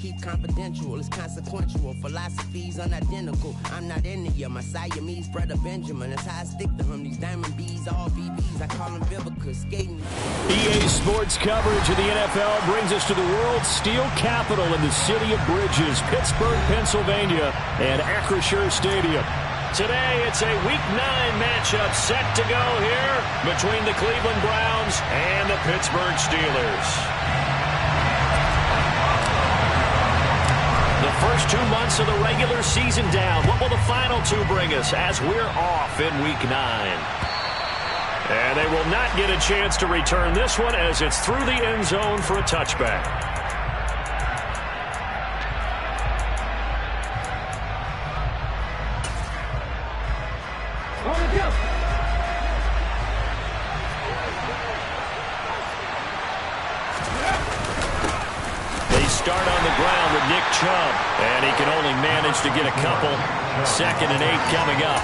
keep confidential. It's consequential. Philosophies unidentical. I'm not India. My Siamese brother Benjamin. That's how I stick to him. These diamond B's, all BBs. I call them Vivica. Skating. EA Sports coverage of the NFL brings us to the world's steel capital in the city of Bridges, Pittsburgh, Pennsylvania, and Acrisure Stadium. Today, it's a Week 9 matchup set to go here between the Cleveland Browns and the Pittsburgh Steelers. The first 2 months of the regular season down. What will the final 2 bring us as we're off in Week 9? And they will not get a chance to return this one as it's through the end zone for a touchback. Start on the ground with Nick Chubb, and he can only manage to get a couple. 2nd and 8 coming up.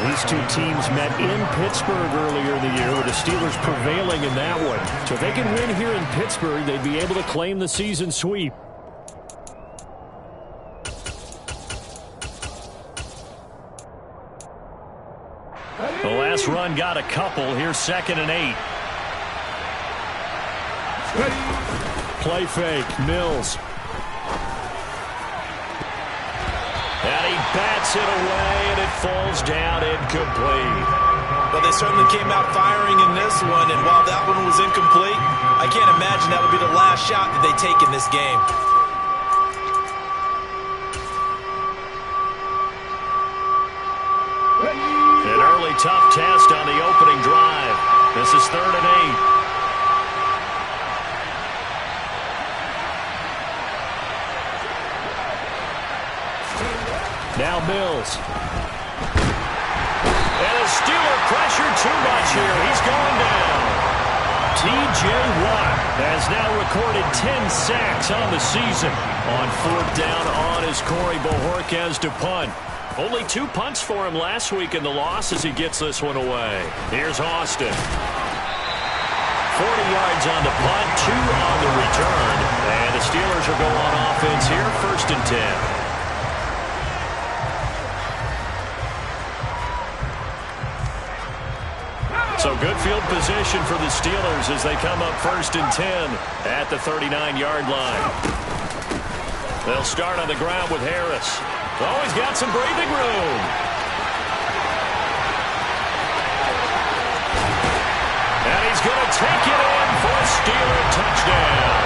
These two teams met in Pittsburgh earlier in the year with the Steelers prevailing in that one. So if they can win here in Pittsburgh, they'd be able to claim the season sweep. The last run got a couple. Here's 2nd and 8. Play fake, Mills. And he bats it away, and it falls down incomplete. Well, they certainly came out firing in this one, and while that one was incomplete, I can't imagine that would be the last shot that they take in this game. An early tough test on the opening drive. This is 3rd and 8. Now Mills. And a Steeler pressure too much here. He's going down. T.J. Watt has now recorded 10 sacks on the season. On 4th down on is Corey Bojorquez to punt. Only 2 punts for him last week in the loss as he gets this one away. Here's Austin. 40 yards on the punt, 2 on the return. And the Steelers will go on offense here, 1st and 10. So good field position for the Steelers as they come up 1st and 10 at the 39-yard line. They'll start on the ground with Harris. Oh, he's got some breathing room. And he's going to take it in for a Steeler touchdown.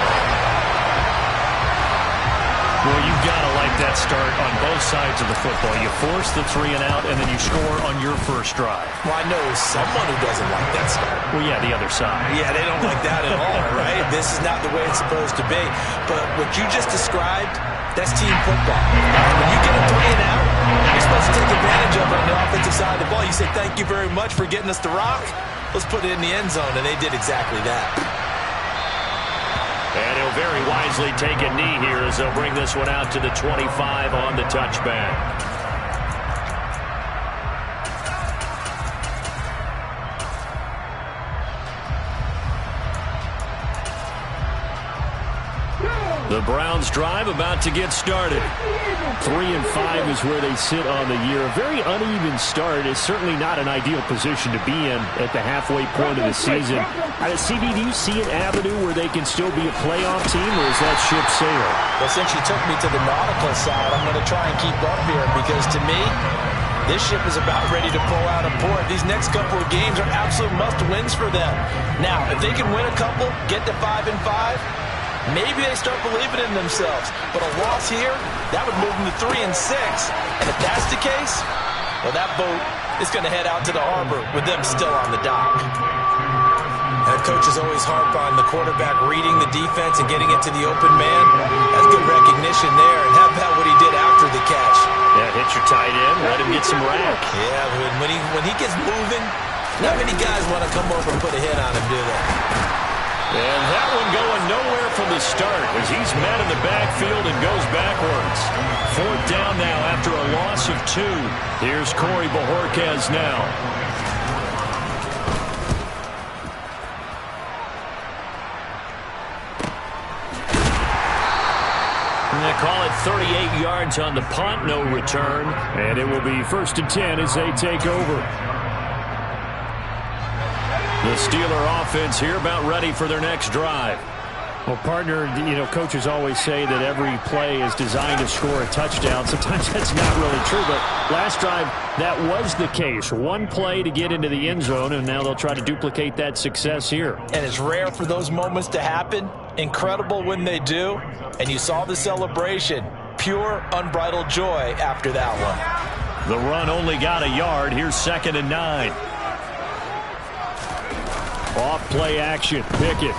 Well, you've got to like that start on both sides of the football. You force the 3 and out, and then you score on your first drive. Well, I know someone who doesn't like that start. Well, yeah, the other side. Yeah, they don't like that at all, right? This is not the way it's supposed to be. But what you just described, that's team football. When you get a 3 and out, you're supposed to take advantage of it on the offensive side of the ball. You say, thank you very much for getting us the rock. Let's put it in the end zone, and they did exactly that. And he'll very wisely take a knee here as they'll bring this one out to the 25 on the touchback. The Browns drive about to get started. 3 and 5 is where they sit on the year. A very uneven start is certainly not an ideal position to be in at the halfway point of the season. CB, do you see an avenue where they can still be a playoff team, or is that ship sailed? Well, since you took me to the nautical side, I'm going to try and keep up here because to me, this ship is about ready to pull out of port. These next couple of games are absolute must-wins for them. Now, if they can win a couple, get to 5 and 5, maybe they start believing in themselves. But a loss here, that would move them to 3 and 6. And if that's the case, well, that boat is going to head out to the harbor with them still on the dock. And coaches always harp on the quarterback reading the defense and getting it to the open man. That's good recognition there. And how about what he did after the catch? Yeah, hit your tight end, let him get some rack. Yeah, when he gets moving, not many guys want to come over and put a hit on him, do they? And that one going nowhere from the start as he's met in the backfield and goes backwards. 4th down now after a loss of 2. Here's Corey Bojorquez now. they call it 38 yards on the punt, no return. And it will be 1st and 10 as they take over. The Steeler offense here about ready for their next drive. Well, partner, coaches always say that every play is designed to score a touchdown. Sometimes that's not really true, but last drive, that was the case. One play to get into the end zone, and now they'll try to duplicate that success here. And it's rare for those moments to happen. Incredible when they do. And you saw the celebration. Pure, unbridled joy after that one. The run only got a yard. Here's 2nd and 9. Off play action. Pickett.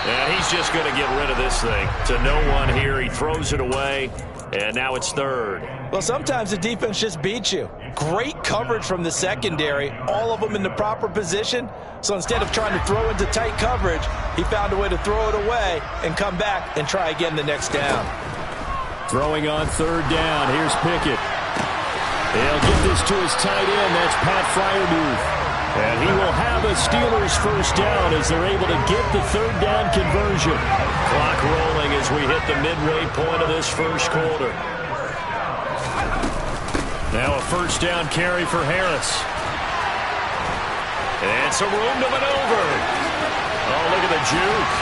And he's just going to get rid of this thing. To no one here. He throws it away. And now it's 3rd. Well, sometimes the defense just beats you. Great coverage from the secondary. All of them in the proper position. So instead of trying to throw into tight coverage, he found a way to throw it away and come back and try again the next down. Throwing on 3rd down. Here's Pickett. He'll get this to his tight end. That's Pat Freiermuth. And he will have a Steelers 1st down as they're able to get the 3rd down conversion. Clock rolling as we hit the midway point of this 1st quarter. Now a 1st down carry for Harris. And some room to maneuver. Oh, look at the juke.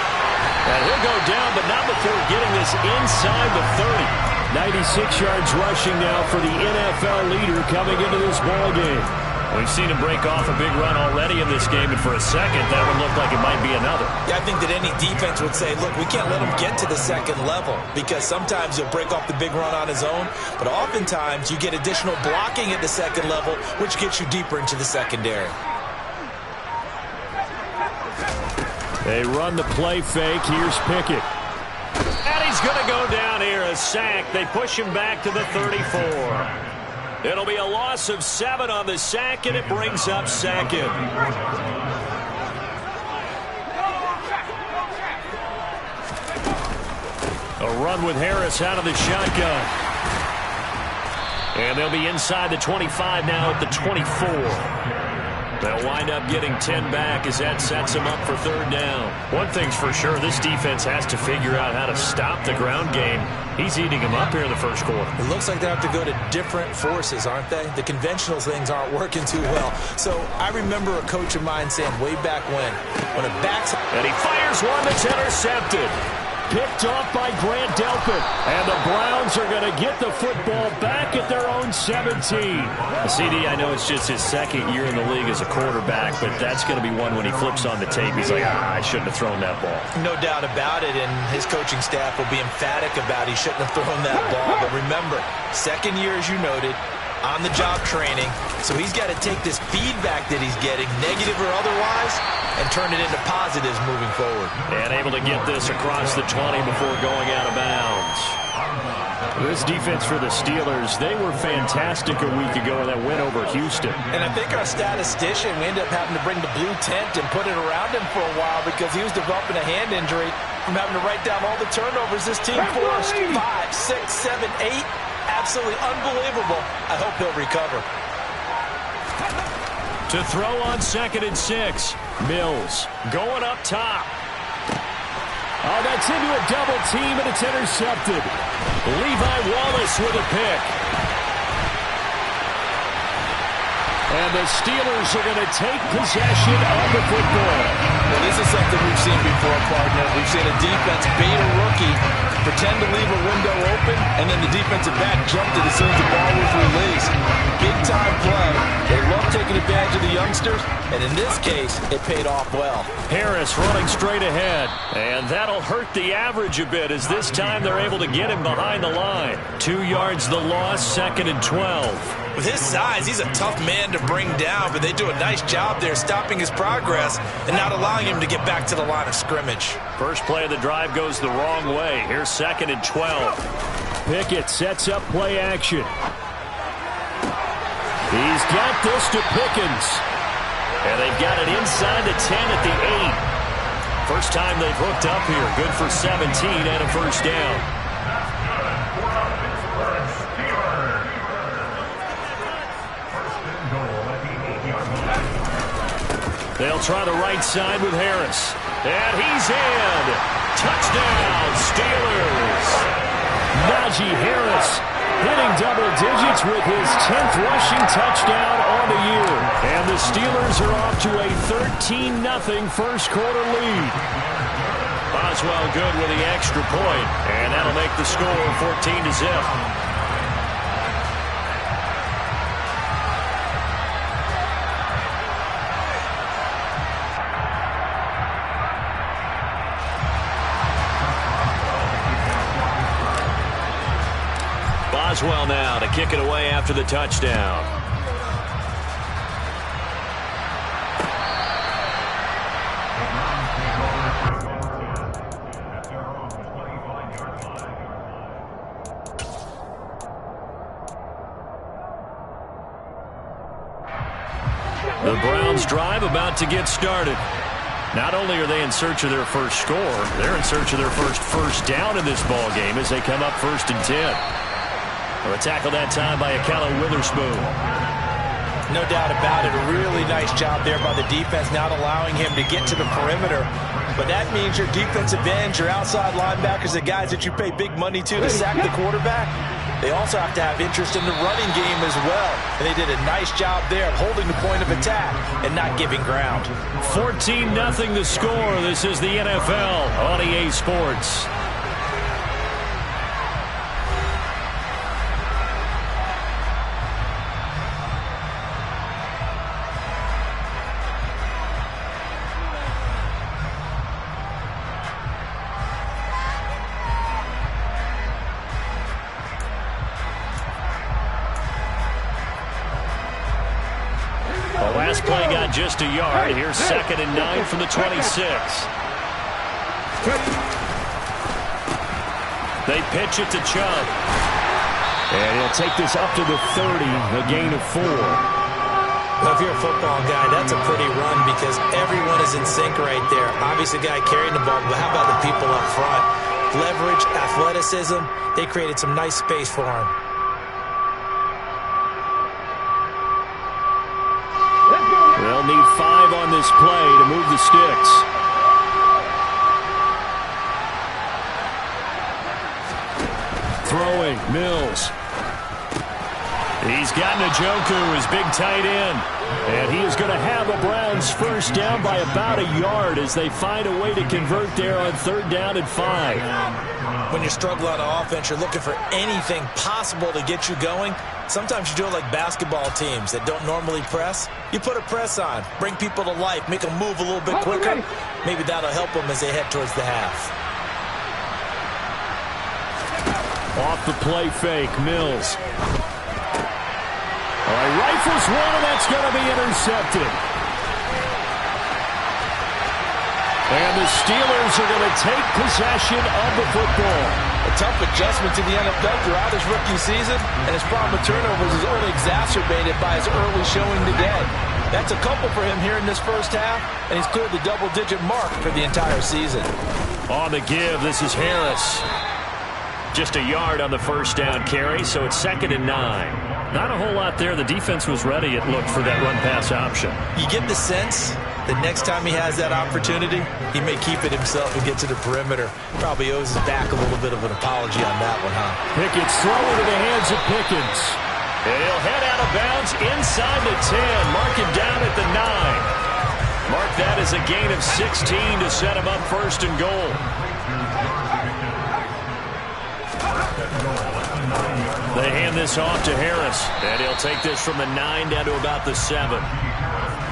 And he'll go down, but not before getting this inside the 30. 96 yards rushing now for the NFL leader coming into this ballgame. We've seen him break off a big run already in this game, and for a second, that would look like it might be another. Yeah, I think that any defense would say, look, we can't let him get to the 2nd level, because sometimes he'll break off the big run on his own, but oftentimes you get additional blocking at the 2nd level, which gets you deeper into the secondary. They run the play fake. Here's Pickett. And he's going to go down here, a sack. They push him back to the 34. It'll be a loss of 7 on the sack, and it brings up 2nd. A run with Harris out of the shotgun. And they'll be inside the 25 now at the 24. They'll wind up getting 10 back as that sets them up for 3rd down. One thing's for sure, this defense has to figure out how to stop the ground game. He's eating them up here in the 1st quarter. It looks like they have to go to different forces, aren't they? The conventional things aren't working too well. So I remember a coach of mine saying way back when a back's... And he fires one that's intercepted. Picked off by Grant Delpit. And the Browns are going to get the football back at their own 17. CD, I know it's just his 2nd year in the league as a quarterback, but that's going to be one when he flips on the tape. He's like, I shouldn't have thrown that ball. No doubt about it, and his coaching staff will be emphatic about he shouldn't have thrown that ball. But remember, 2nd year, as you noted, on-the-job training. So he's got to take this feedback that he's getting, negative or otherwise, and turn it into positives moving forward. And able to get this across the 20 before going out of bounds. This defense for the Steelers, they were fantastic a week ago in that win over Houston. And I think our statistician, we ended up having to bring the blue tent and put it around him for a while because he was developing a hand injury from having to write down all the turnovers this team forced. 5, 6, 7, 8. Absolutely unbelievable. I hope he'll recover. To throw on 2nd and 6. Mills going up top. Oh, that's into a double team, and it's intercepted. Levi Wallace with a pick. And the Steelers are going to take possession of the football. Well, this is something we've seen before, partner. We've seen a defense bait a rookie, pretend to leave a window open, and then the defensive back jumped it as soon as the ball was released. Big-time play. They love taking advantage of the youngsters, and in this case, it paid off well. Harris running straight ahead, and that'll hurt the average a bit as this time they're able to get him behind the line. 2 yards the loss, 2nd and 12. With his size, he's a tough man to bring down, but they do a nice job there stopping his progress and not allowing him to get back to the line of scrimmage. First play of the drive goes the wrong way. Here's 2nd and 12. Pickett sets up play action. He's got this to Pickens. And they've got it inside the 10 at the 8. First time they've hooked up here. Good for 17 and a 1st down. They'll try the right side with Harris. And he's in. Touchdown, Steelers. Najee Harris hitting double digits with his 10th rushing touchdown on the year. And the Steelers are off to a 13-0 first quarter lead. Boswell good with the extra point, and that'll make the score 14-0. Boswell now to kick it away after the touchdown. The Browns drive about to get started. Not only are they in search of their first score, they're in search of their first down in this ball game as they come up 1st and 10. A tackle that time by Ahkello Witherspoon. No doubt about it. A really nice job there by the defense, not allowing him to get to the perimeter. But that means your defensive ends, your outside linebackers, the guys that you pay big money to sack the quarterback, they also have to have interest in the running game as well. And they did a nice job there of holding the point of attack and not giving ground. 14-0 the score. This is the NFL on EA Sports. Last play got just a yard. Here's 2nd and 9 from the 26. They pitch it to Chubb. And he'll take this up to the 30, a gain of 4. Well, if you're a football guy, that's a pretty run because everyone is in sync right there. Obviously, the guy carrying the ball, but how about the people up front? Leverage, athleticism, they created some nice space for him. They'll need 5 on this play to move the sticks. Throwing, Mills. He's got Njoku, his big tight end. And he is going to have a Browns first down by about a yard as they find a way to convert there on 3rd down and 5. When you struggle on offense, you're looking for anything possible to get you going. Sometimes you do it like basketball teams that don't normally press. You put a press on, bring people to life, make them move a little bit quicker. Maybe that'll help them as they head towards the half. Off the play fake, Mills. All right, rifles one, and that's going to be intercepted. And the Steelers are going to take possession of the football. A tough adjustment to the NFL throughout his rookie season, and his problem with turnovers is only exacerbated by his early showing today. That's a couple for him here in this first half, and he's cleared the double-digit mark for the entire season. On the give, this is Harris. Just a yard on the first down carry, so it's 2nd and 9. Not a whole lot there. The defense was ready, it looked, for that run-pass option. You get the sense that next time he has that opportunity, he may keep it himself and get to the perimeter. Probably owes his back a little bit of an apology on that one, huh? Pickett's throw into the hands of Pickens. And he'll head out of bounds inside the 10. Mark him down at the 9. Mark that as a gain of 16 to set him up 1st and goal. They hand this off to Harris, and he'll take this from the 9 down to about the 7.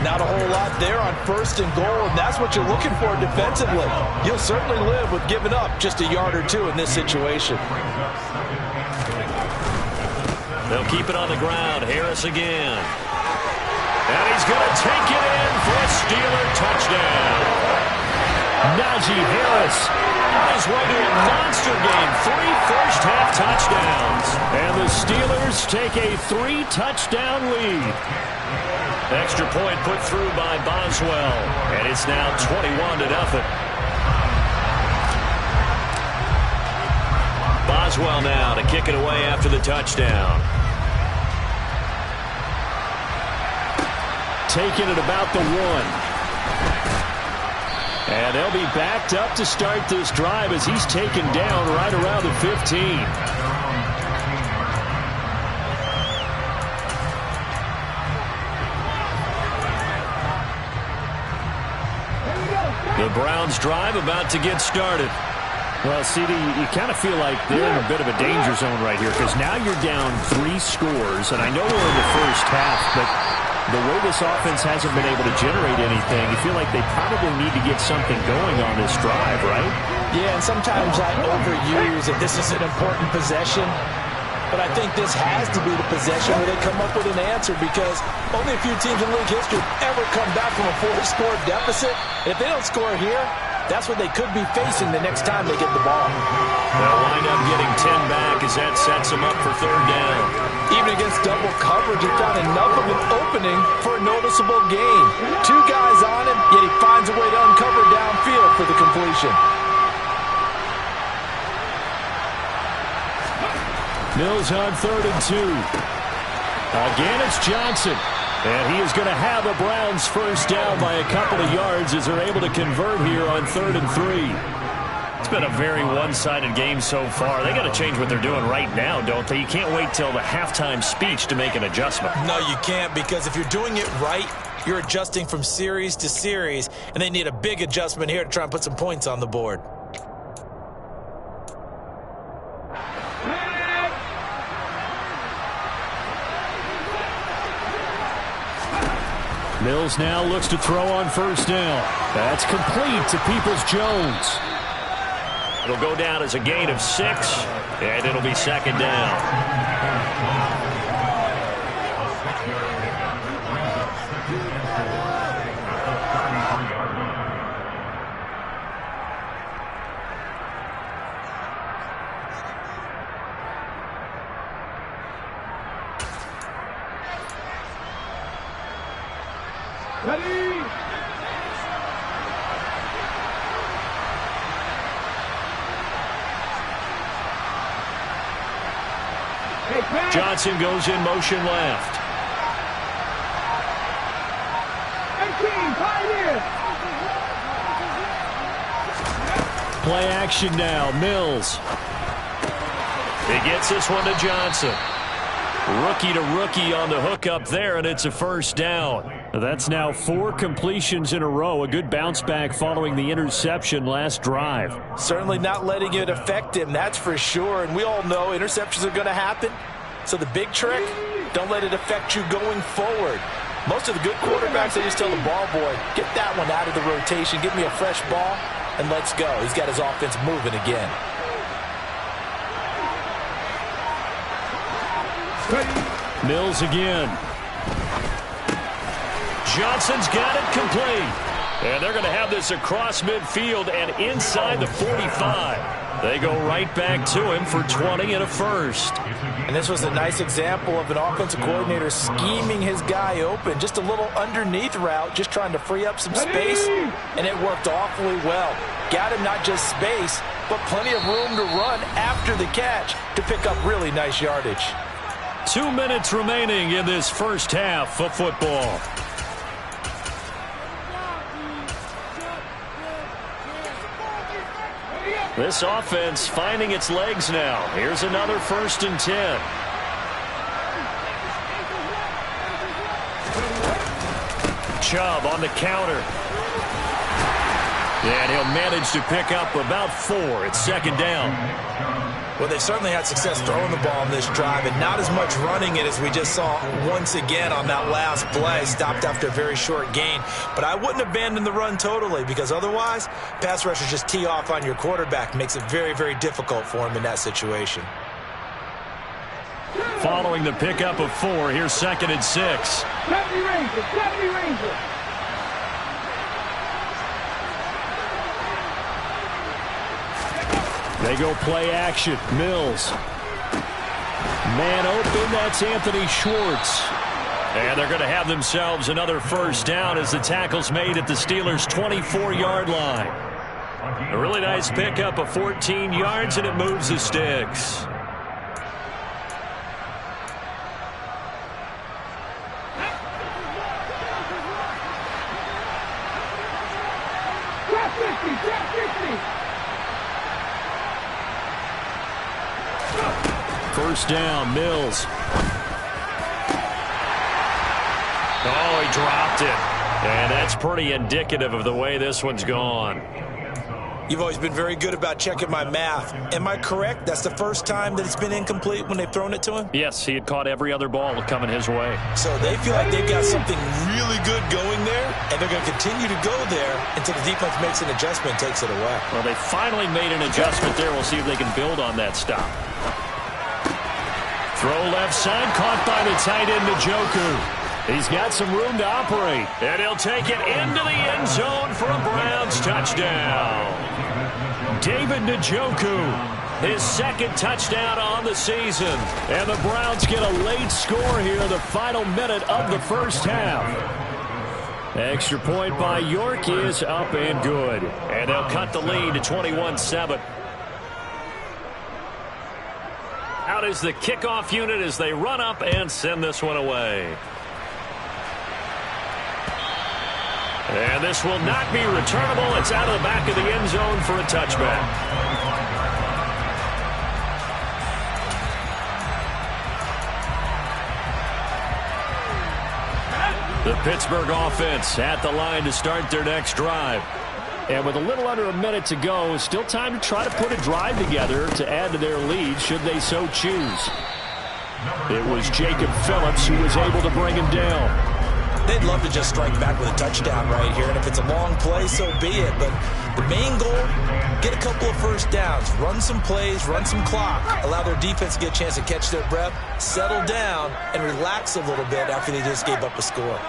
Not a whole lot there on 1st and goal, and that's what you're looking for defensively. You'll certainly live with giving up just a yard or 2 in this situation. They'll keep it on the ground. Harris again. And he's going to take it in for a Steeler touchdown. Najee Harris on his way to a monster game. 3 first-half touchdowns. And the Steelers take a 3-touchdown lead. Extra point put through by Boswell. And it's now 21-0. Boswell now to kick it away after the touchdown. Taking it about the 1. And they'll be backed up to start this drive as he's taken down right around the 15. The Browns drive about to get started. Well, CD, you kind of feel like they're in a bit of a danger zone right here because now you're down 3 scores, and I know we're in the first half, but the way this offense hasn't been able to generate anything, you feel like they probably need to get something going on this drive, right? Yeah, and sometimes I overuse that this is an important possession, but I think this has to be the possession where they come up with an answer because only a few teams in league history ever come back from a 4-score deficit. And if they don't score here, that's what they could be facing the next time they get the ball. They'll wind up getting 10 back as that sets them up for 3rd down. Even against double coverage, he found enough of an opening for a noticeable gain. 2 guys on him, yet he finds a way to uncover downfield for the completion. Mills on 3rd and 2. Again, it's Johnson. And he is going to have the Browns first down by a couple of yards as they're able to convert here on 3rd and 3. It's been a very one-sided game so far. They got to change what they're doing right now, don't they? You can't wait till the halftime speech to make an adjustment. No, you can't, because if you're doing it right, you're adjusting from series to series, and they need a big adjustment here to try and put some points on the board. Mills now looks to throw on 1st down. That's complete to Peoples-Jones. It'll go down as a gain of 6, and it'll be 2nd down. Johnson goes in motion left. Play action now. Mills. He gets this one to Johnson. Rookie to rookie on the hook up there, and it's a 1st down. That's now 4 completions in a row. A good bounce back following the interception last drive. Certainly not letting it affect him, that's for sure. And we all know interceptions are going to happen. So the big trick, don't let it affect you going forward. Most of the good quarterbacks, they just tell the ball boy, get that one out of the rotation, give me a fresh ball, and let's go. He's got his offense moving again. Mills again. Johnson's got it complete. And they're going to have this across midfield and inside the 45. They go right back to him for 20 and a 1st. And this was a nice example of an offensive coordinator scheming his guy open. Just a little underneath route, just trying to free up some space, and it worked awfully well. Got him not just space, but plenty of room to run after the catch to pick up really nice yardage. 2 minutes remaining in this first half of football. This offense finding its legs now. Here's another 1st and 10. Chubb on the counter. And he'll manage to pick up about 4. It's 2nd down. Well, they've certainly had success throwing the ball in this drive, and not as much running it as we just saw once again on that last play. Stopped after a very short gain. But I wouldn't abandon the run totally, because otherwise, pass rushers just tee off on your quarterback. Makes it very, very difficult for him in that situation. Following the pickup of 4, here's 2nd and 6. Deputy Ranger. They go play action. Mills. Man open, that's Anthony Schwartz. And they're going to have themselves another 1st down as the tackle's made at the Steelers' 24-yard line. A really nice pickup of 14 yards, and it moves the sticks. first down. Mills. Oh, he dropped it. And that's pretty indicative of the way this one's gone. You've always been very good about checking my math. Am I correct? That's the first time that it's been incomplete when they've thrown it to him? Yes, he had caught every other ball coming his way. So they feel like they've got something really good going there, and they're going to continue to go there until the defense makes an adjustment and takes it away. Well, they finally made an adjustment there. We'll see if they can build on that stop. Throw left side, caught by the tight end, Njoku. He's got some room to operate. And he'll take it into the end zone for a Browns touchdown. David Njoku, his second touchdown on the season. And the Browns get a late score here, the final minute of the first half. Extra point by York is up and good. And they'll cut the lead to 21-7. Out is the kickoff unit as they run up and send this one away. And this will not be returnable. It's out of the back of the end zone for a touchback. The Pittsburgh offense at the line to start their next drive. And with a little under a minute to go, still time to try to put a drive together to add to their lead should they so choose. It was Jacob Phillips who was able to bring him down. They'd love to just strike back with a touchdown right here, and if it's a long play, so be it. But the main goal, get a couple of first downs, run some plays, run some clock, allow their defense to get a chance to catch their breath, settle down, and relax a little bit after they just gave up a score.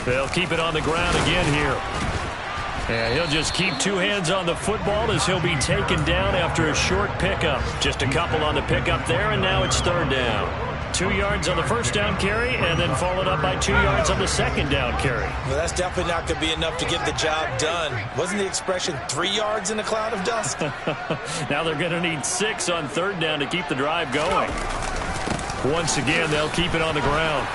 They'll keep it on the ground again here. And he'll just keep two hands on the football as he'll be taken down after a short pickup. Just a couple on the pickup there, and now it's third down. 2 yards on the first down carry, and then followed up by 2 yards on the second down carry. Well, that's definitely not going to be enough to get the job done. Wasn't the expression 3 yards in a cloud of dust? Now they're going to need 6 on third down to keep the drive going. Once again, they'll keep it on the ground.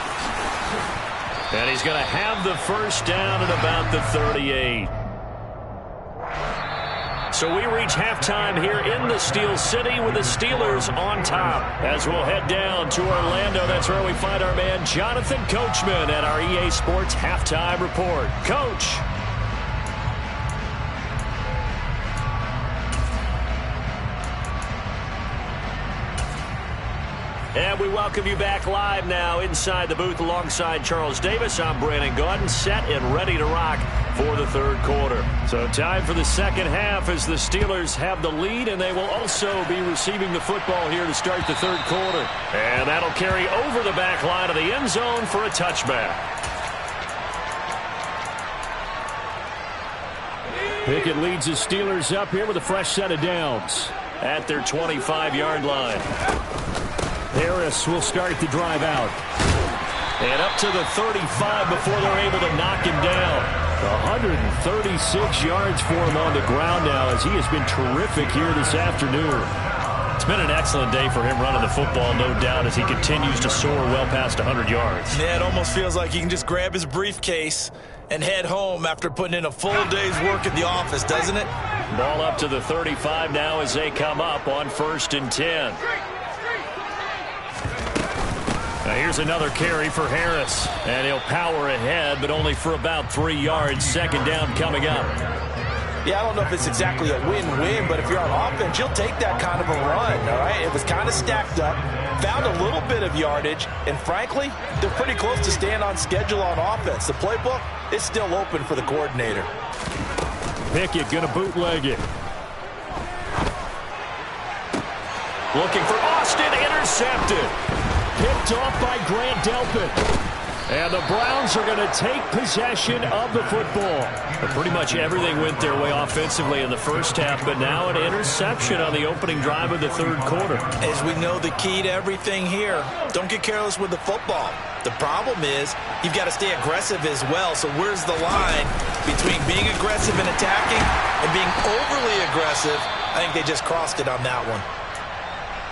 And he's going to have the first down at about the 38. So we reach halftime here in the Steel City with the Steelers on top. As we'll head down to Orlando, that's where we find our man Jonathan Coachman at our EA Sports Halftime Report. Coach. And we welcome you back live now inside the booth alongside Charles Davis. I'm Brandon Gaudin, set and ready to rock for the third quarter. So time for the second half as the Steelers have the lead, and they will also be receiving the football here to start the third quarter. And that'll carry over the back line of the end zone for a touchback. Pickett leads his Steelers up here with a fresh set of downs at their 25-yard line. Harris will start the drive out. And up to the 35 before they're able to knock him down. 136 yards for him on the ground now as he has been terrific here this afternoon. It's been an excellent day for him running the football, no doubt, as he continues to soar well past 100 yards. Yeah, it almost feels like he can just grab his briefcase and head home after putting in a full day's work at the office, doesn't it? Ball up to the 35 now as they come up on 1st and 10. Now here's another carry for Harris, and he'll power ahead, but only for about 3 yards. Second down coming up. Yeah, I don't know if it's exactly a win-win, but if you're on offense, you'll take that kind of a run, all right? It was kind of stacked up, found a little bit of yardage, and frankly, they're pretty close to staying on schedule on offense. The playbook is still open for the coordinator. Pickett going to bootleg it. Looking for Austin, intercepted. Picked off by Grant Delpit. And the Browns are going to take possession of the football. But pretty much everything went their way offensively in the first half, but now an interception on the opening drive of the third quarter. As we know, the key to everything here, don't get careless with the football. The problem is you've got to stay aggressive as well. So where's the line between being aggressive and attacking and being overly aggressive? I think they just crossed it on that one.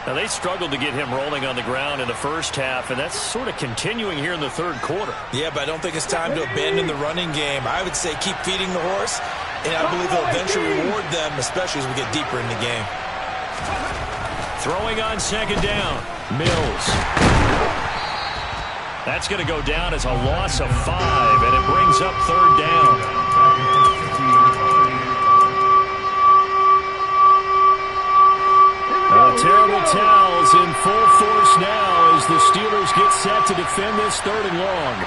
Now, they struggled to get him rolling on the ground in the first half, and that's sort of continuing here in the third quarter. Yeah, but I don't think it's time to abandon the running game. I would say keep feeding the horse, and I believe he'll eventually reward them, especially as we get deeper in the game. Throwing on second down, Mills. That's going to go down as a loss of 5, and it brings up third down. Terrible towels in full force now as the Steelers get set to defend this 3rd and long.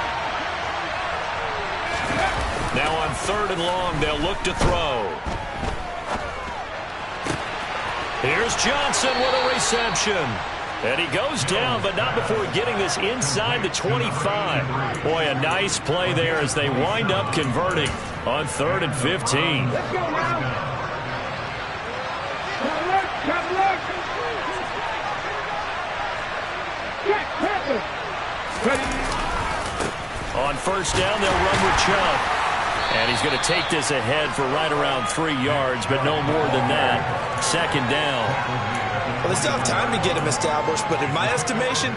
Now on 3rd and long, they'll look to throw. Here's Johnson with a reception. And he goes down, but not before getting this inside the 25. Boy, a nice play there as they wind up converting on 3rd and 15. Let's go now. On 1st down, they'll run with Chubb. And he's going to take this ahead for right around 3 yards, but no more than that. 2nd down. Well, they still have time to get him established, but in my estimation,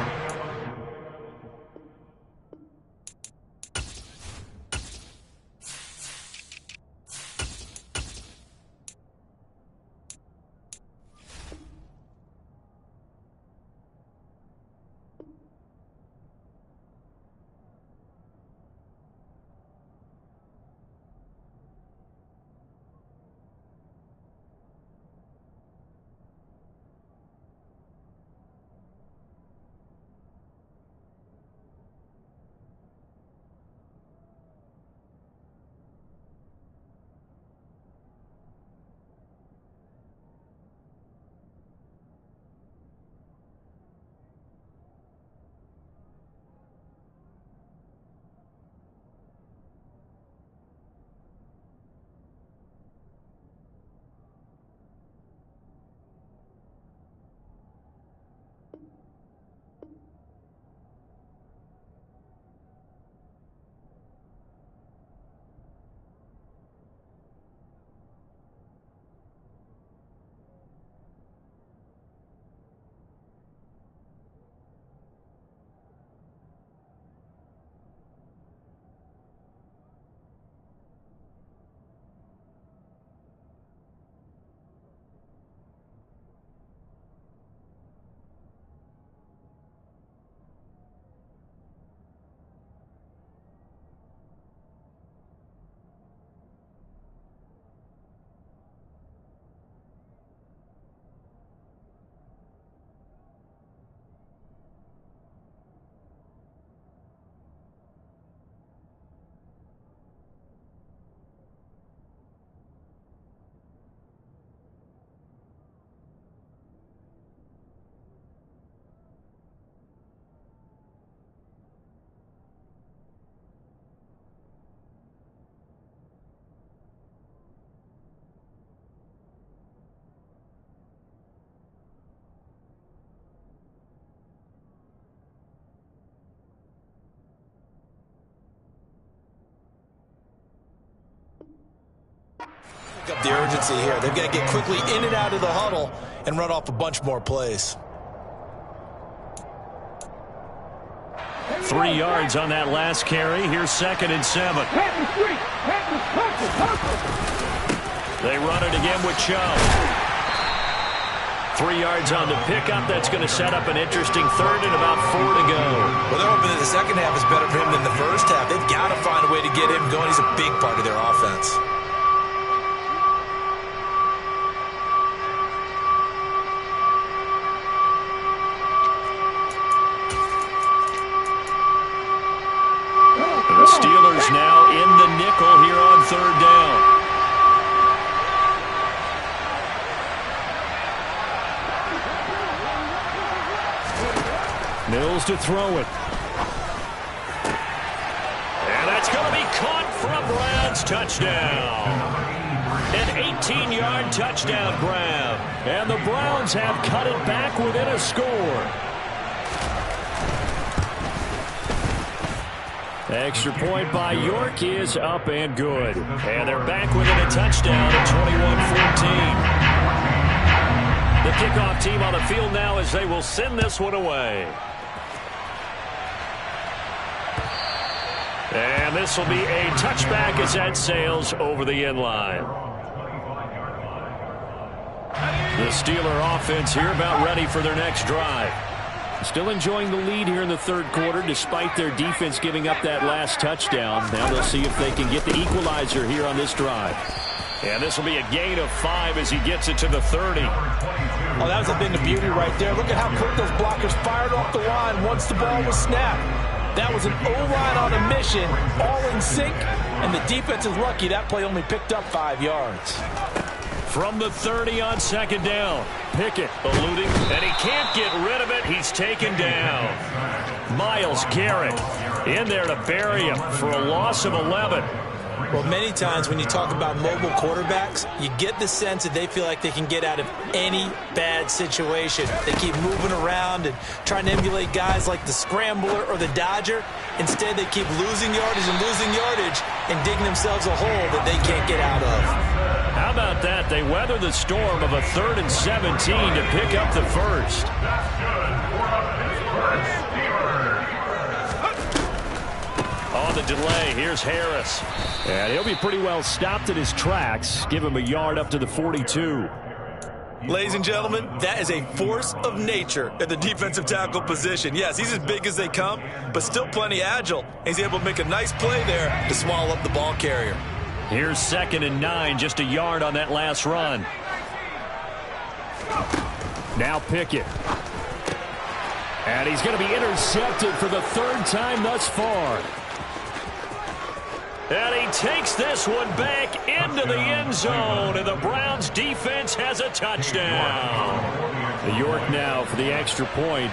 up the urgency here. They've got to get quickly in and out of the huddle and run off a bunch more plays. 3 yards on that last carry. Here's 2nd and 7. They run it again with Chubb. 3 yards on the pickup. That's going to set up an interesting 3rd and about 4 to go. Well, they're hoping that the second half is better for him than the first half. They've got to find a way to get him going. He's a big part of their offense. The Steelers now in the nickel here on 3rd down. Mills to throw it. And that's going to be caught for a Browns touchdown. An 18-yard touchdown grab. And the Browns have cut it back within a score. Extra point by York is up and good. And they're back within a touchdown at 21-14. The kickoff team on the field now as they will send this one away. And this will be a touchback as that sails over the end line. The Steeler offense here about ready for their next drive. Still enjoying the lead here in the third quarter despite their defense giving up that last touchdown. Now they'll see if they can get the equalizer here on this drive. And this will be a gain of 5 as he gets it to the 30. Oh, that was a thing of beauty right there. Look at how quick those blockers fired off the line once the ball was snapped. That was an O-line on a mission, all in sync, and the defense is lucky that play only picked up 5 yards. From the 30 on second down. Pickett eluding, and he can't get rid of it. He's taken down. Myles Garrett in there to bury him for a loss of 11. Well, many times when you talk about mobile quarterbacks, you get the sense that they feel like they can get out of any bad situation. They keep moving around and trying to emulate guys like the Scrambler or the Dodger. Instead, they keep losing yardage and digging themselves a hole that they can't get out of. How about that? They weather the storm of a 3rd and 17 to pick up the first. On the delay, here's Harris. And he'll be pretty well stopped in his tracks. Give him a yard up to the 42. Ladies and gentlemen, that is a force of nature at the defensive tackle position. Yes, he's as big as they come, but still plenty agile. He's able to make a nice play there to swallow up the ball carrier. Here's 2nd and 9, just a yard on that last run. Now Pickett. And he's going to be intercepted for the 3rd time thus far. And he takes this one back into the end zone, and the Browns defense has a touchdown. The York now for the extra point.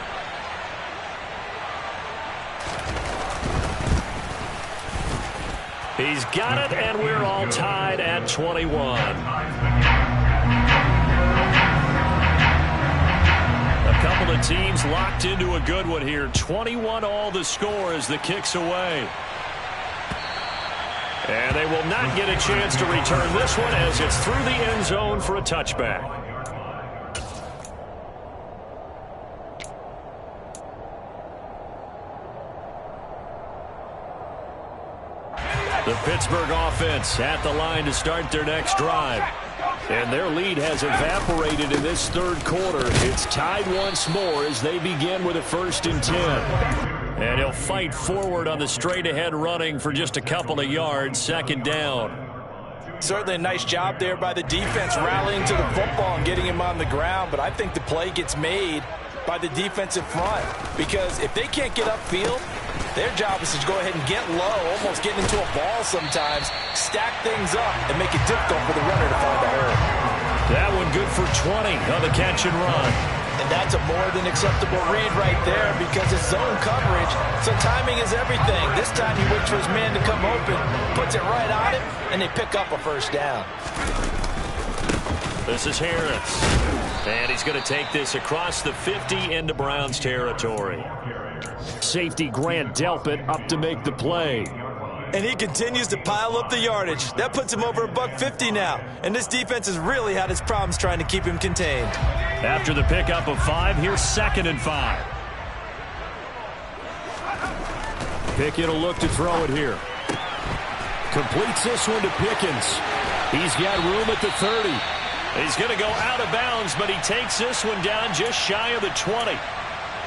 He's got it, and we're all tied at 21. A couple of teams locked into a good one here. 21 all the score as the kick's away. And they will not get a chance to return this one as it's through the end zone for a touchback. The Pittsburgh offense at the line to start their next drive. And their lead has evaporated in this third quarter. It's tied once more as they begin with a 1st and 10. And he'll fight forward on the straight-ahead running for just a couple of yards, 2nd down. Certainly a nice job there by the defense rallying to the football and getting him on the ground. But I think the play gets made by the defensive front. Because if they can't get upfield, their job is to go ahead and get low, almost get into a ball sometimes, stack things up, and make it difficult for the runner to find a hole. That one good for 20 on the catch and run. And that's a more than acceptable read right there because it's zone coverage, so timing is everything. This time he waits for his man to come open, puts it right on him, and they pick up a 1st down. This is Harris. And he's going to take this across the 50 into Browns territory. Safety Grant Delpit up to make the play. And he continues to pile up the yardage. That puts him over $150 now. And this defense has really had its problems trying to keep him contained. After the pickup of 5, here's 2nd and 5. Pickett will look to throw it here. Completes this one to Pickens. He's got room at the 30. He's going to go out of bounds, but he takes this one down just shy of the 20.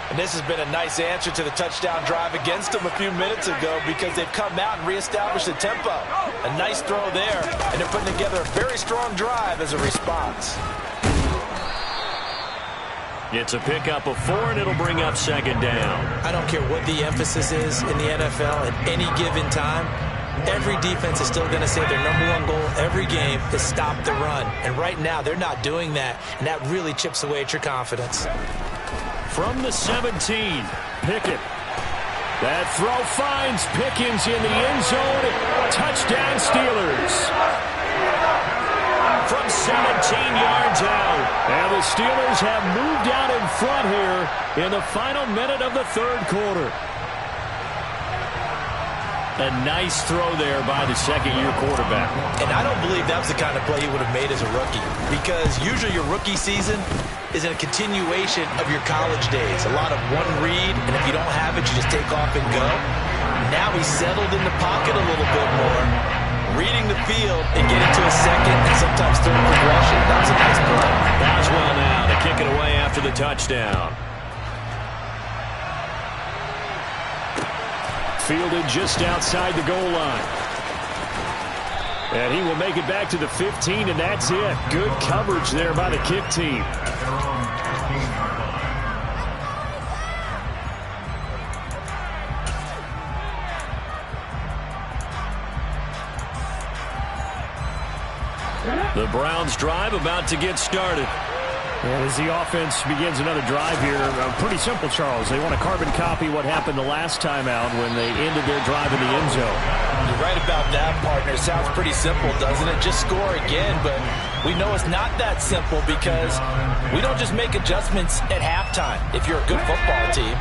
And this has been a nice answer to the touchdown drive against them a few minutes ago because they've come out and reestablished the tempo. A nice throw there, and they're putting together a very strong drive as a response. It's a pickup of 4, and it'll bring up 2nd down. I don't care what the emphasis is in the NFL at any given time. Every defense is still going to say their #1 goal every game is stop the run. And right now, they're not doing that, and that really chips away at your confidence. From the 17, Pickett. That throw finds Pickens in the end zone. Touchdown, Steelers. From 17 yards out. And the Steelers have moved out in front here in the final minute of the third quarter. A nice throw there by the second-year quarterback. And I don't believe that was the kind of play he would have made as a rookie. Because usually your rookie season is a continuation of your college days. A lot of one read, and if you don't have it, you just take off and go. Now he's settled in the pocket a little bit more, reading the field and getting to a second and sometimes third progression. That was a nice play. Boswell after the touchdown. Fielded just outside the goal line. And he will make it back to the 15, and that's it. Good coverage there by the kick team. The Browns drive about to get started. And as the offense begins another drive here, pretty simple, Charles. They want to carbon copy what happened the last time out when they ended their drive in the end zone. You're right about that, partner. Sounds pretty simple, doesn't it? Just score again, but we know it's not that simple because we don't just make adjustments at halftime if you're a good football team.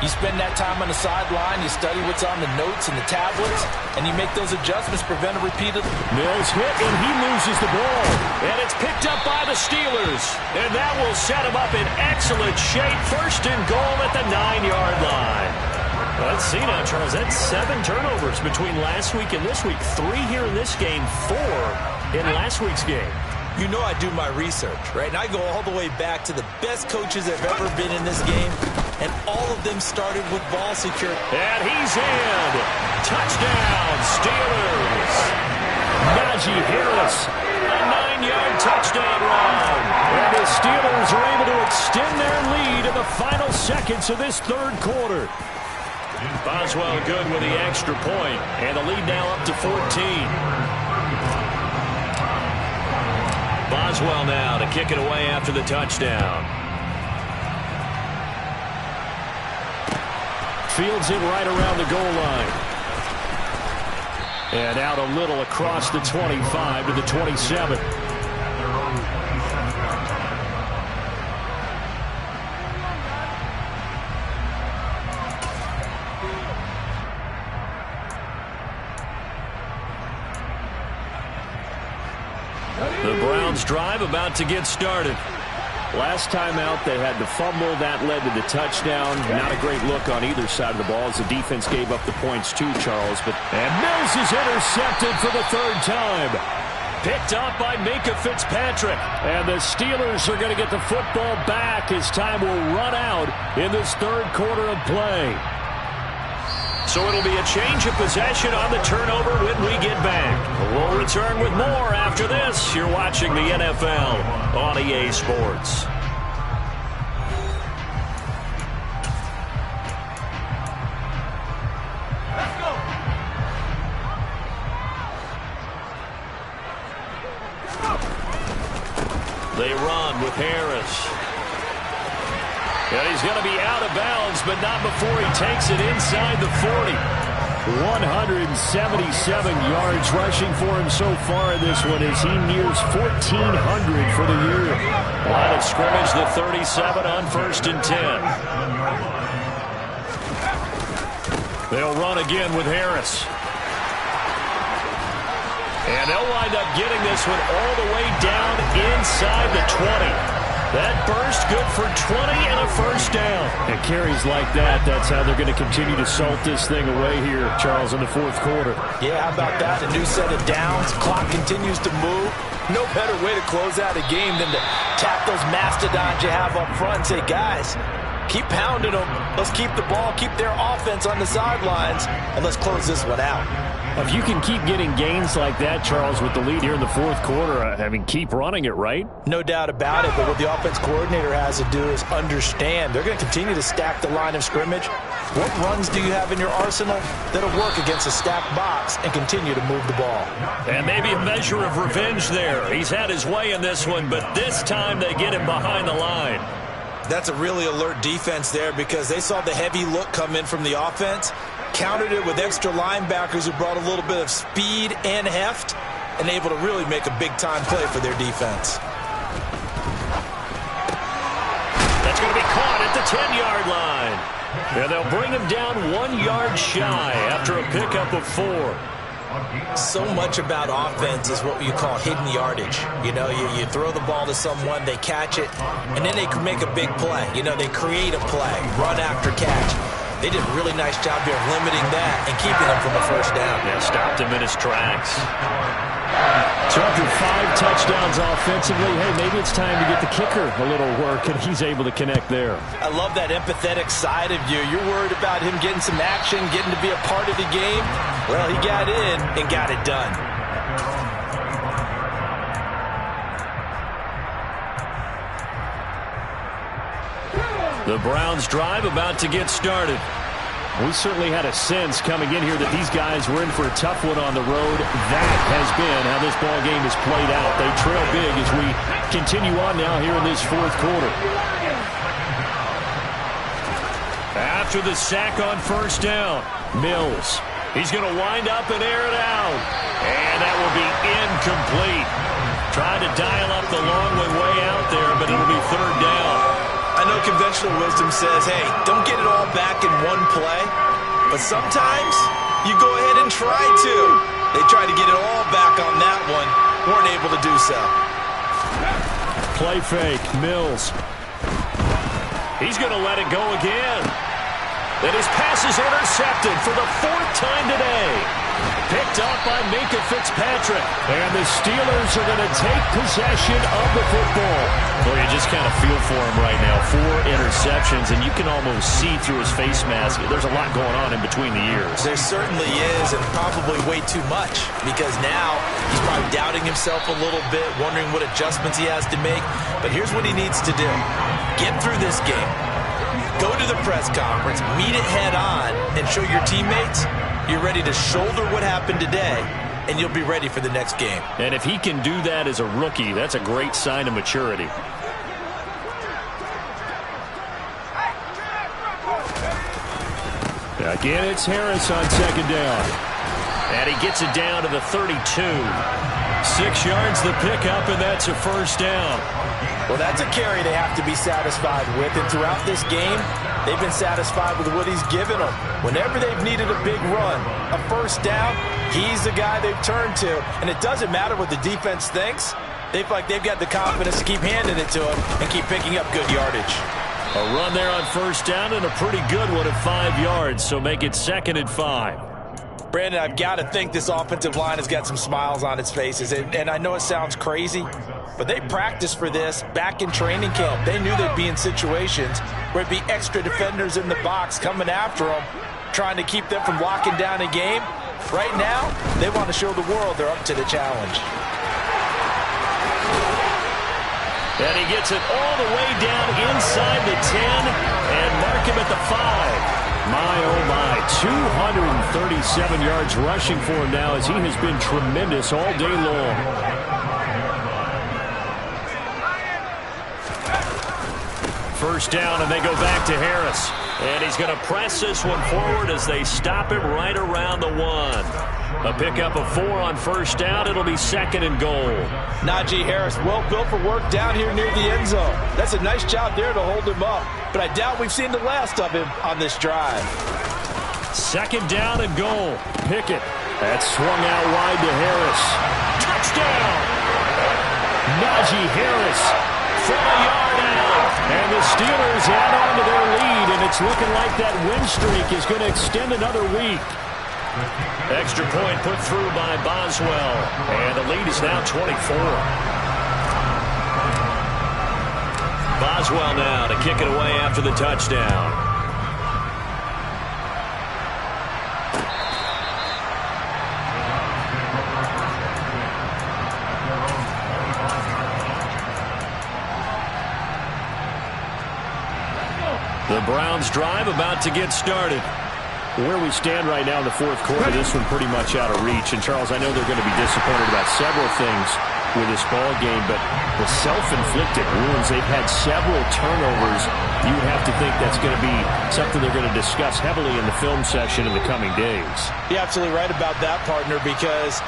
You spend that time on the sideline, you study what's on the notes and the tablets, and you make those adjustments, prevent a repeat of... Mills hit, and he loses the ball. And it's picked up by the Steelers. And that will set him up in excellent shape. First and goal at the 9-yard line. Let's see now, Charles. That's 7 turnovers between last week and this week. 3 here in this game, 4 in last week's game. You know I do my research, right? And I go all the way back to the best coaches that have ever been in this game, and all of them started with ball security. And he's in. Touchdown, Steelers. Najee Harris. A 9-yard touchdown run. And the Steelers are able to extend their lead in the final seconds of this third quarter. Boswell good with the extra point. And the lead now up to 14. Boswell now to kick it away after the touchdown. Fields it right around the goal line. And out a little across the 25 to the 27. The Browns drive about to get started. Last time out, they had the fumble. That led to the touchdown. Not a great look on either side of the ball as the defense gave up the points too, Charles. And Mills is intercepted for the 3rd time. Picked up by Minkah Fitzpatrick. And the Steelers are going to get the football back as time will run out in this 3rd quarter of play. So it'll be a change of possession on the turnover when we get back. We'll return with more after this. You're watching the NFL on EA Sports. They run with Harris. And he's going to be out of bounds, but not before he takes it inside the 40. 177 yards rushing for him so far in this one as he nears 1,400 for the year. Line of scrimmage, the 37 on 1st and 10. They'll run again with Harris. And they'll wind up getting this one all the way down inside the 20. That burst good for 20 and a first down. And carries like that, that's how they're going to continue to salt this thing away here, Charles, in the 4th quarter. Yeah, how about that? A new set of downs. Clock continues to move. No better way to close out a game than to tap those mastodons you have up front and say, guys, keep pounding them. Let's keep the ball, keep their offense on the sidelines, and let's close this one out. If you can keep getting gains like that, Charles, with the lead here in the 4th quarter, keep running it, right? No doubt about it, but what the offense coordinator has to do is understand. They're going to continue to stack the line of scrimmage. What runs do you have in your arsenal that'll work against a stacked box and continue to move the ball? And maybe a measure of revenge there. He's had his way in this one, but this time they get him behind the line. That's a really alert defense there because they saw the heavy look come in from the offense, countered it with extra linebackers who brought a little bit of speed and heft, and able to really make a big-time play for their defense. That's going to be caught at the 10-yard line. And they'll bring him down 1 yard shy after a pickup of 4. So much about offense is what you call hidden yardage. You know, you throw the ball to someone, they catch it, and then they can make a big play. You know, they create a play, run after catch. They did a really nice job here of limiting that and keeping him from a first down. Yeah, stopped him in his tracks. So after 5 touchdowns offensively, hey, maybe it's time to get the kicker a little work, and he's able to connect there. I love that empathetic side of you. You're worried about him getting some action, getting to be a part of the game. Well, he got in and got it done. The Browns drive about to get started. We certainly had a sense coming in here that these guys were in for a tough one on the road. That has been how this ball game has played out. They trail big as we continue on now here in this fourth quarter. After the sack on first down, Mills. He's going to wind up and air it out. And that will be incomplete. Trying to dial up the long way out there, but it'll be third down. I know conventional wisdom says, hey, don't get it all back in one play. But sometimes you go ahead and try to. They tried to get it all back on that one. Weren't able to do so. Play fake, Mills. He's going to let it go again. And his pass is intercepted for the 4th time today. Picked up by Minkah Fitzpatrick. And the Steelers are going to take possession of the football. Well, you just kind of feel for him right now. 4 interceptions, and you can almost see through his face mask. There's a lot going on in between the ears. There certainly is, and probably way too much, because now he's probably doubting himself a little bit, wondering what adjustments he has to make. But here's what he needs to do. Get through this game. Go to the press conference, meet it head on, and show your teammates you're ready to shoulder what happened today, and you'll be ready for the next game. And if he can do that as a rookie, that's a great sign of maturity. Again, it's Harris on second down. And he gets it down to the 32. 6 yards the pickup, and that's a first down. Well, that's a carry they have to be satisfied with. And throughout this game, they've been satisfied with what he's given them. Whenever they've needed a big run, a first down, he's the guy they've turned to. And it doesn't matter what the defense thinks. They feel like they've got the confidence to keep handing it to him and keep picking up good yardage. A run there on first down and a pretty good one at 5 yards, so make it 2nd and 5. Brandon, I've got to think this offensive line has got some smiles on its faces. And I know it sounds crazy, but they practiced for this back in training camp. They knew they'd be in situations where it'd be extra defenders in the box coming after them, trying to keep them from locking down a game. Right now, they want to show the world they're up to the challenge. And he gets it all the way down inside the 10 and mark him at the 5. My, oh my, 237 yards rushing for him now as he has been tremendous all day long. First down, and they go back to Harris. And he's going to press this one forward as they stop him right around the 1. A pickup of 4 on first down. It'll be 2nd and goal. Najee Harris, well built for work down here near the end zone. That's a nice job there to hold him up. But I doubt we've seen the last of him on this drive. 2nd down and goal. Pickett. That swung out wide to Harris. Touchdown! Najee Harris from a yard out. And the Steelers add on to their lead, and it's looking like that win streak is going to extend another week. Extra point put through by Boswell. And the lead is now 24. Boswell now to kick it away after the touchdown. The Browns drive about to get started. Where we stand right now in the fourth quarter, this one pretty much out of reach. And, Charles, I know they're going to be disappointed about several things with this ball game, but the self-inflicted wounds, they've had several turnovers. You would have to think that's going to be something they're going to discuss heavily in the film session in the coming days. You're absolutely right about that, partner, because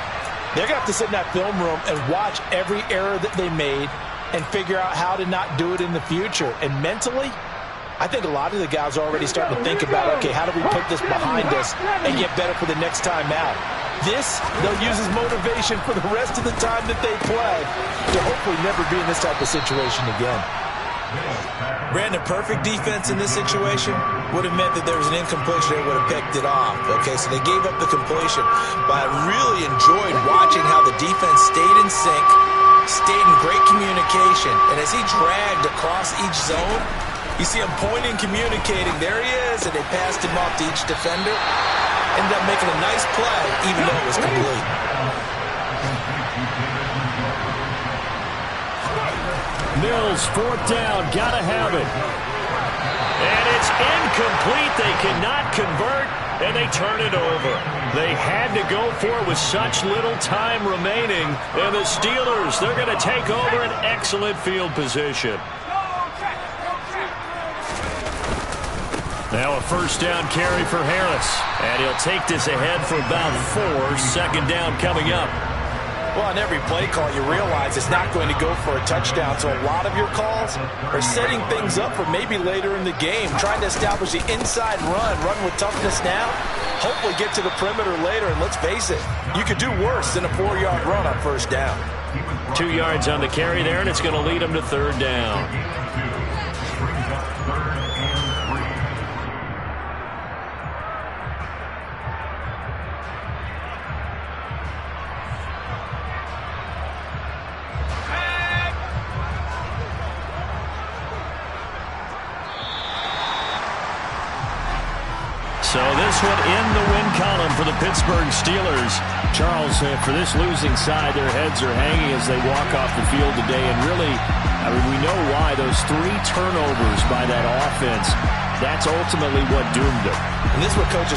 they're going to have to sit in that film room and watch every error that they made and figure out how to not do it in the future. And mentally, I think a lot of the guys are already starting to think about, okay, how do we put this behind us and get better for the next time out? This, they'll use as motivation for the rest of the time that they play to hopefully never be in this type of situation again. Brandon, perfect defense in this situation would have meant that there was an incompletion. They would have picked it off. Okay, so they gave up the completion. But I really enjoyed watching how the defense stayed in sync, stayed in great communication. And as he dragged across each zone, you see him pointing, communicating. There he is, and they passed him off to each defender. Ended up making a nice play, even though it was complete. Mills, fourth down, gotta have it. And it's incomplete. They cannot convert, and they turn it over. They had to go for it with such little time remaining. And the Steelers, they're going to take over an excellent field position. Now a first down carry for Harris. And he'll take this ahead for about 4. Second down coming up. Well, on every play call, you realize it's not going to go for a touchdown. So a lot of your calls are setting things up for maybe later in the game, trying to establish the inside run with toughness now, hopefully get to the perimeter later. And let's face it, you could do worse than a 4-yard run on first down. 2 yards on the carry there, and it's going to lead them to third down. So this one in the win column for the Pittsburgh Steelers. Charles, for this losing side, their heads are hanging as they walk off the field today. And really, I mean, we know why. Those 3 turnovers by that offense, that's ultimately what doomed them. And this is what coaches